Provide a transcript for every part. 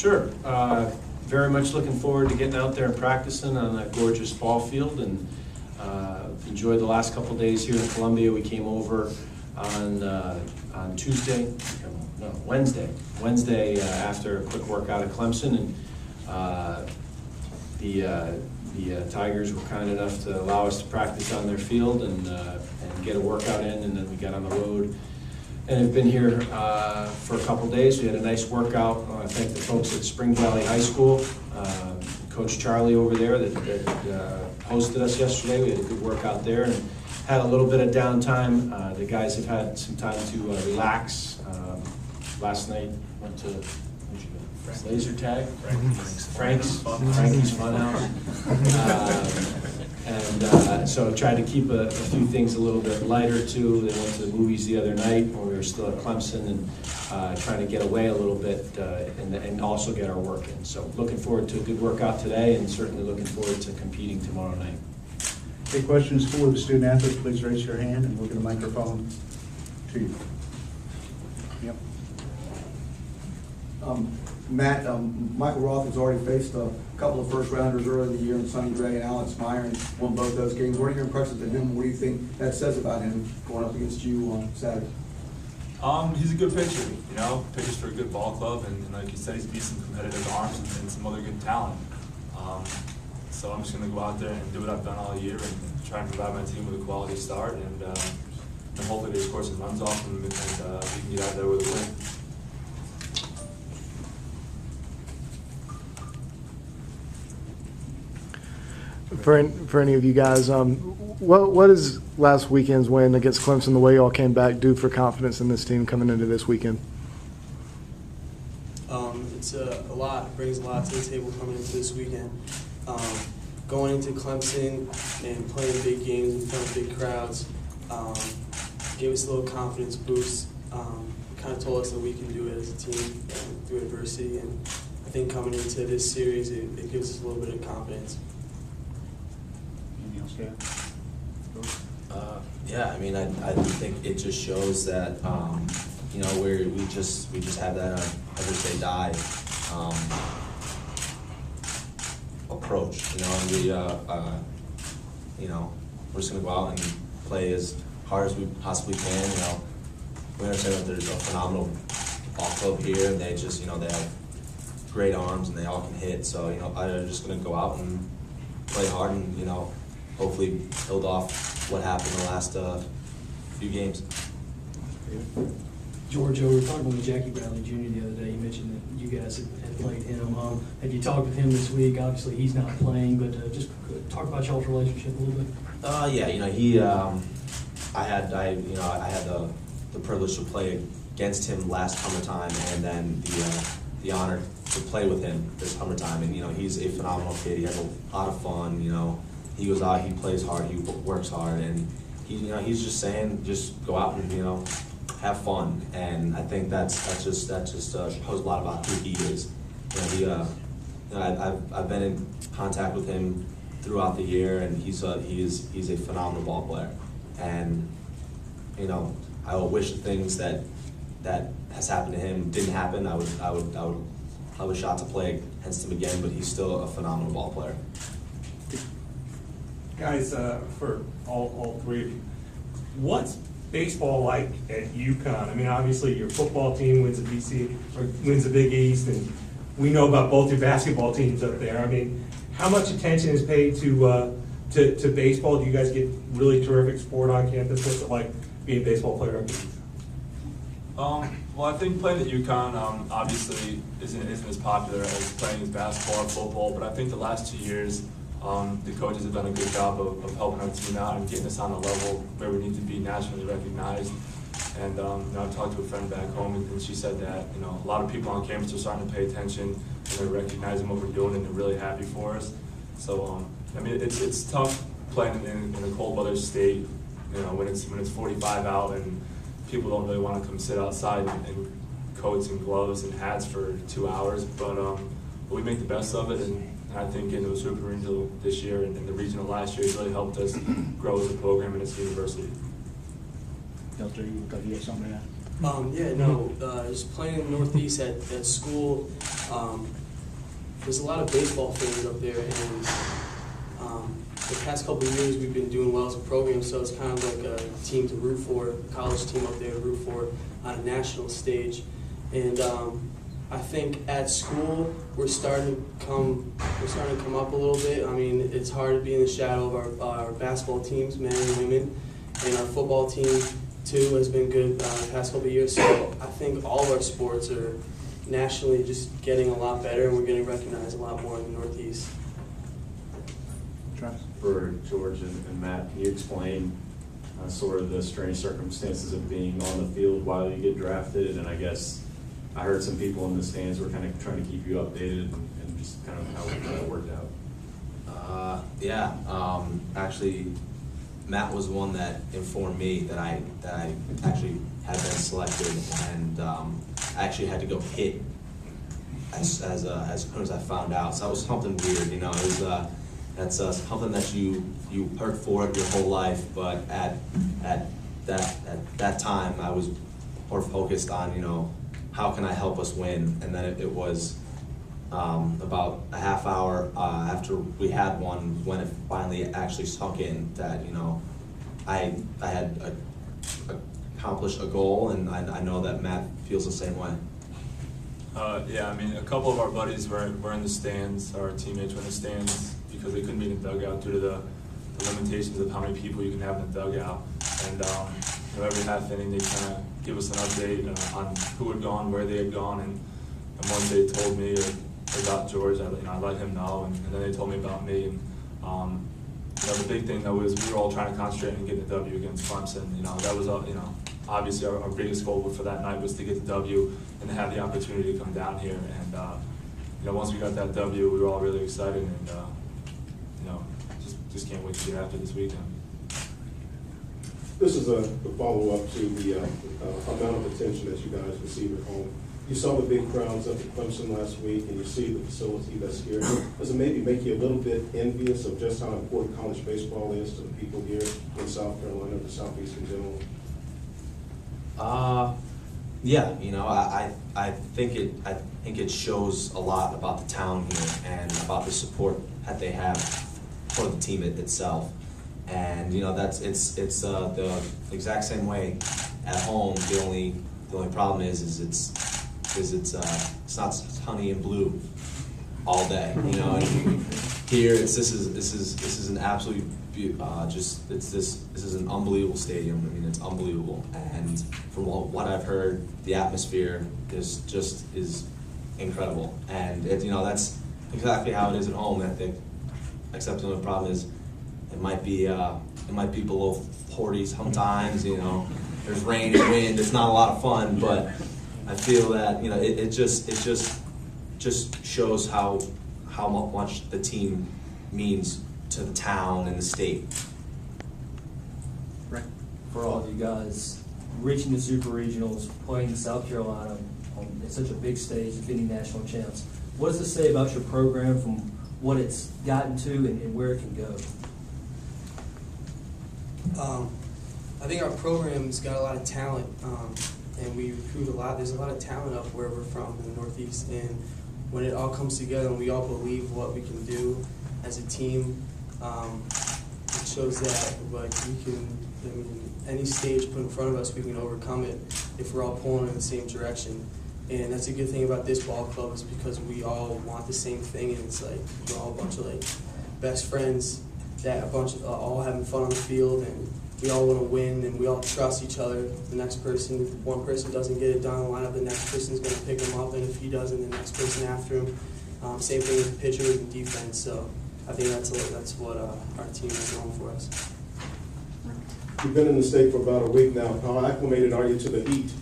Sure. Very much looking forward to getting out there and practicing on that gorgeous ball field, and enjoyed the last couple days here in Columbia. We came over on Tuesday, no, Wednesday. Wednesday after a quick workout at Clemson, and the Tigers were kind enough to allow us to practice on their field and get a workout in, and then we got on the road. And have been here for a couple days. We had a nice workout. I want to thank the folks at Spring Valley High School, Coach Charlie over there that hosted us yesterday. We had a good workout there and had a little bit of downtime. The guys have had some time to relax. Last night went to laser tag, Frank's Funhouse. And so tried to keep a few things a little bit lighter too. They went to the movies the other night when we were still at Clemson, and trying to get away a little bit and also get our work in. So looking forward to a good workout today, and certainly looking forward to competing tomorrow night. Any questions for the student athletes? Please raise your hand and we'll get a microphone to you. Yep. Matt, Michael Roth has already faced a couple of first-rounders early in the year, and Sonny Gray and Alex Meyer, and won both those games. What are your impressions of him? What do you think that says about him going up against you on Saturday? He's a good pitcher, you know, pitches for a good ball club, and like you said, he's beat some competitive arms and some other good talent. So I'm just going to go out there and do what I've done all year and try and provide my team with a quality start, and hopefully they score some runs off and we can get out there with a win. For any of you guys, what is last weekend's win against Clemson, the way y'all came back, do for confidence in this team coming into this weekend? It's a lot. It brings a lot to the table coming into this weekend. Going into Clemson and playing big games in front of big crowds gave us a little confidence boost. Kind of told us that we can do it as a team through adversity, and I think coming into this series, it gives us a little bit of confidence. Yeah, I mean, I think it just shows that you know, we just have that everyday die approach, you know, and we you know, we're just gonna go out and play as hard as we possibly can. You know, we understand that there's a phenomenal ball club here, and they just, you know, they have great arms and they all can hit. So, you know, I'm just gonna go out and play hard and, you know, hopefully build off what happened in the last few games. George, we were talking with Jackie Bradley Jr. the other day. You mentioned that you guys had played him. Have you talked with him this week? Obviously, he's not playing, but just talk about y'all's relationship a little bit. Yeah, you know, he, I had the privilege to play against him last summertime, and then the honor to play with him this summertime. And, you know, he's a phenomenal kid. He has a lot of fun. You know, he goes out, he plays hard, he works hard, and he, you know, he's just saying, just go out and, you know, have fun. And I think that just shows a lot about who he is. You know, you know, I've been in contact with him throughout the year, and he's a phenomenal ball player. And, you know, I would wish the things that has happened to him didn't happen. I would shot to play against him again, but he's still a phenomenal ball player. Guys, for all three of you, what's baseball like at UConn? I mean, obviously your football team wins the Big East, and we know about both your basketball teams up there. I mean, how much attention is paid to baseball? Do you guys get really terrific sport on campus? What's it like being a baseball player up there? Well, I think playing at UConn obviously isn't as popular as playing as basketball or football, but I think the last 2 years the coaches have done a good job of helping our team out and getting us on a level where we need to be nationally recognized. And you know, I talked to a friend back home, and she said that, you know, a lot of people on campus are starting to pay attention and they're recognizing what we're doing, and they're really happy for us. So I mean, it's tough playing in a cold weather state. You know, when it's 45 out and people don't really want to come sit outside in coats and gloves and hats for 2 hours, but we make the best of it. And I think in the Super Regional this year and in the regional last year, it's really helped us grow as a program and as a university. Delta, you have something to add? Just playing in the Northeast at school, there's a lot of baseball fans up there, and the past couple of years we've been doing well as a program, so it's kind of like a team to root for, a college team up there to root for on a national stage. And I think at school we're starting to come up a little bit. I mean, it's hard to be in the shadow of our basketball teams, men and women, and our football team too has been good the past couple of years. So I think all of our sports are nationally just getting a lot better, and we're getting recognized a lot more in the Northeast. Travis? For George and Matt, can you explain sort of the strange circumstances of being on the field while you get drafted? And I guess I heard some people in the stands were kind of trying to keep you updated and just kind of how that worked out. Actually, Matt was the one that informed me that I actually had been selected, and I actually had to go hit as soon as I found out. So that was something weird, you know. It was that's something that you worked for your whole life, but at that time I was more focused on, you know, how can I help us win, and then it was about a half hour after we had one when it finally actually sunk in that, you know, I had accomplished a goal, and I know that Matt feels the same way. Yeah, I mean, a couple of our buddies were in the stands, our teammates were in the stands, because they couldn't be in the dugout due to the limitations of how many people you can have in the dugout. And you know, every half inning they kind of give us an update on who had gone, where they had gone, and once they told me about George, I let him know, and then they told me about me. And you know, the big thing though was we were all trying to concentrate and get the W against Clemson. You know, that was obviously our biggest goal for that night was to get the W and to have the opportunity to come down here. And you know, once we got that W, we were all really excited, and you know, just can't wait to get after this weekend. This is a follow-up to the amount of attention that you guys receive at home. You saw the big crowds up at Clemson last week, and you see the facility that's here. Does it maybe make you a little bit envious of just how important college baseball is to the people here in South Carolina, the Southeast in general? Yeah, you know, I think it shows a lot about the town here and about the support that they have for the team itself. And you know, it's the exact same way at home. The only problem is it's not sunny and blue all day. You know, and here this is an absolute this is an unbelievable stadium. I mean, it's unbelievable. And from what I've heard, the atmosphere is incredible. And you know, that's exactly how it is at home. I think, except the only problem is it might be below 40 sometimes. You know, there's rain and wind. It's not a lot of fun, but I feel that, you know, it just shows how much the team means to the town and the state. Right. For all of you guys, reaching the Super Regionals, playing South Carolina on such a big stage, defeating national champs, what does this say about your program from what it's gotten to and where it can go? I think our program's got a lot of talent, and we recruit a lot. There's a lot of talent up where we're from in the Northeast, and when it all comes together and we all believe what we can do as a team, it shows that like we can, I mean, any stage put in front of us, we can overcome it if we're all pulling in the same direction. And that's a good thing about this ball club, is because we all want the same thing, and it's like we're all a bunch of like best friends that all having fun on the field, and we all want to win, and we all trust each other. The next person, if one person doesn't get it done in the lineup, the next person's going to pick him up, and if he doesn't, the next person after him. Same thing with the pitchers and defense. So I think that's what our team is known for us. You've been in the state for about a week now. How acclimated are you to the heat?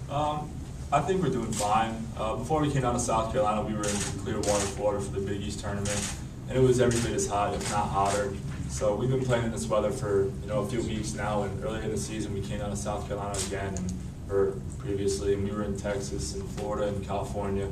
I think we're doing fine. Before we came down to South Carolina, we were in Clearwater, Florida for the Big East tournament, and it was every bit as hot, if not hotter. So we've been playing in this weather for a few weeks now, and earlier in the season we came down to South Carolina again, or previously, and we were in Texas and Florida and California.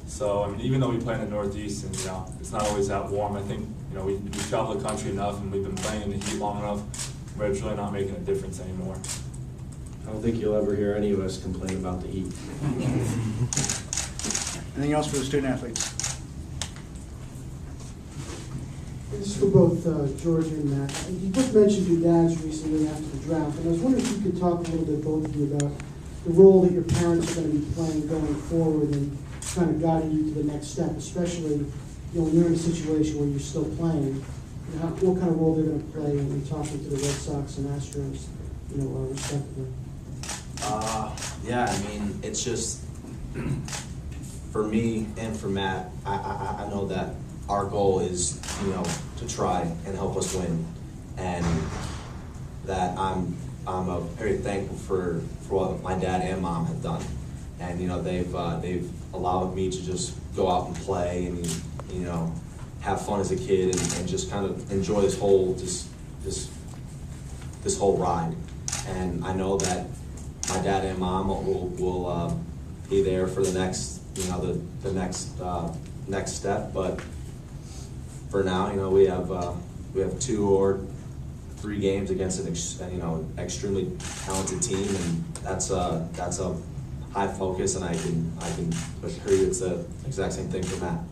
So I mean, even though we play in the Northeast and it's not always that warm, I think we travel the country enough and we've been playing in the heat long enough where it's really not making a difference anymore. I don't think you'll ever hear any of us complain about the heat. Anything else for the student athletes? This is for both George and Matt. You both mentioned your dads recently after the draft, and I was wondering if you could talk a little bit, both of you, about the role that your parents are going to be playing going forward and kind of guiding you to the next step, especially when you're in a situation where you're still playing. What kind of role they're going to play in talking to the Red Sox and Astros, respectively. Yeah, I mean, it's just, for me and for Matt, I know that our goal is, to try and help us win. And that I'm very thankful for what my dad and mom have done. And, they've allowed me to just go out and play and, have fun as a kid and just kind of enjoy this whole ride. And I know that my dad and mom will be there for the next, the next step. But for now, we have 2 or 3 games against an extremely talented team, and that's a high focus. And I can assure you, it's the exact same thing for Matt.